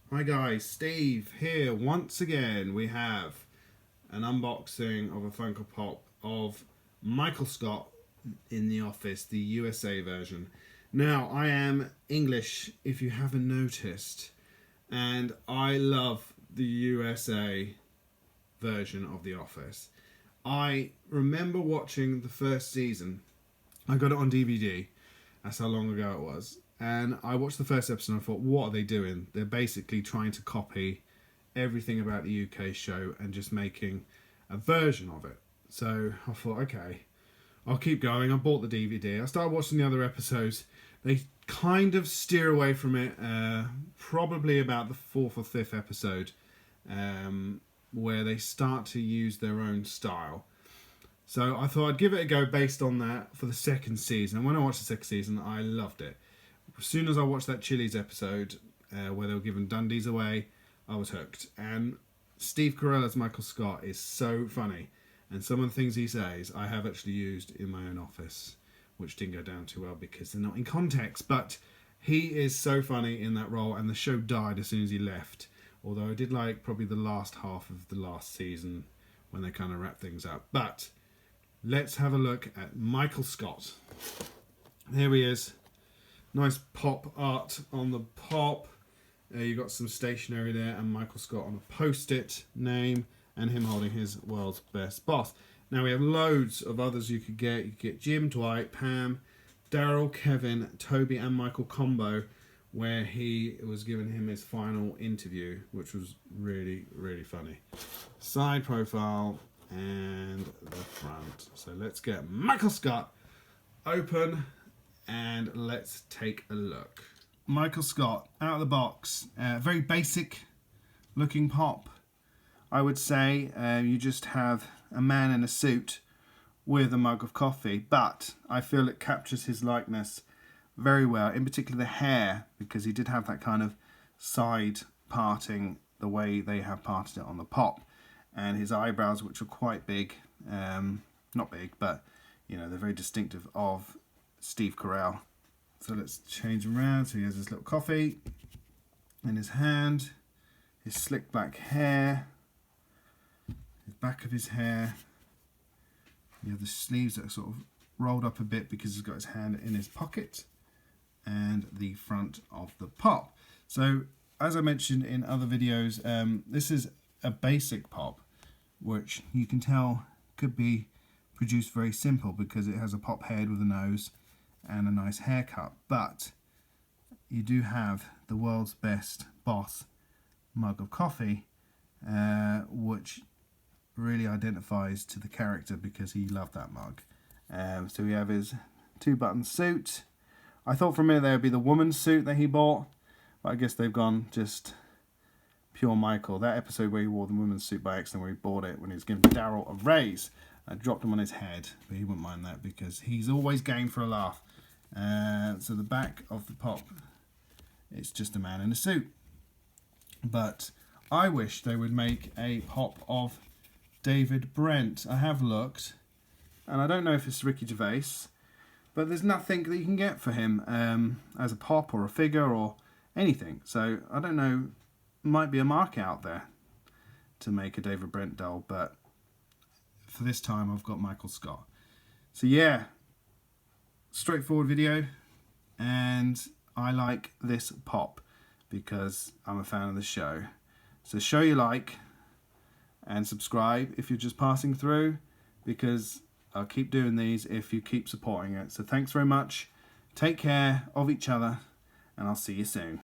Hi guys, Steve here once again. We have an unboxing of a Funko Pop of Michael Scott in The Office, the USA version. Now, I am English, if you haven't noticed, and I love the USA version of The Office. I remember watching the first season. I got it on DVD. That's how long ago it was. And I watched the first episode and I thought, what are they doing? They're basically trying to copy everything about the UK show and just making a version of it. So I thought, okay, I'll keep going. I bought the DVD. I started watching the other episodes. They kind of steer away from it, probably about the fourth or fifth episode, where they start to use their own style. So I thought I'd give it a go based on that for the second season. And when I watched the second season, I loved it. As soon as I watched that Chili's episode where they were giving Dundies away, I was hooked. And Steve Carell as Michael Scott is so funny. And some of the things he says I have actually used in my own office, which didn't go down too well because they're not in context. But he is so funny in that role, and the show died as soon as he left. Although I did like probably the last half of the last season when they kind of wrapped things up. But let's have a look at Michael Scott. Here he is. Nice pop art on the pop. You got some stationery there and Michael Scott on a post-it name and him holding his world's best boss. Now we have loads of others you could get. You could get Jim, Dwight, Pam, Daryl, Kevin, Toby and Michael combo, where he was giving him his final interview, which was really, really funny. Side profile and the front. So let's get Michael Scott open and let's take a look. Michael Scott out of the box. Very basic looking pop, I would say. You just have a man in a suit with a mug of coffee, but I feel it captures his likeness very well, in particular the hair, because he did have that kind of side parting the way they have parted it on the pop, and his eyebrows, which are quite big, not big, but you know, they're very distinctive of Steve Carell. So let's change him around. So he has his little coffee in his hand, his slick black hair, the back of his hair. You have the sleeves that are sort of rolled up a bit because he's got his hand in his pocket, and the front of the pop. So as I mentioned in other videos, this is a basic pop, which you can tell could be produced very simple because it has a pop head with a nose and a nice haircut. But you do have the world's best boss mug of coffee, which really identifies to the character because he loved that mug. So we have his 2-button suit. I thought for a minute there would be the woman's suit that he bought, but I guess they've gone just pure Michael. That episode where he wore the woman's suit by accident, where he bought it when he was giving Daryl a raise, I dropped him on his head, but he wouldn't mind that because he's always game for a laugh. So the back of the pop, it's just a man in a suit. But I wish they would make a pop of David Brent. I have looked, and I don't know if it's Ricky Gervais, but there's nothing that you can get for him as a pop or a figure or anything. So I don't know, might be a market out there to make a David Brent doll, but for this time I've got Michael Scott. So yeah, straightforward video, and I like this pop because I'm a fan of the show. So show you like and subscribe if you're just passing through, because I'll keep doing these if you keep supporting it. So thanks very much, take care of each other, and I'll see you soon.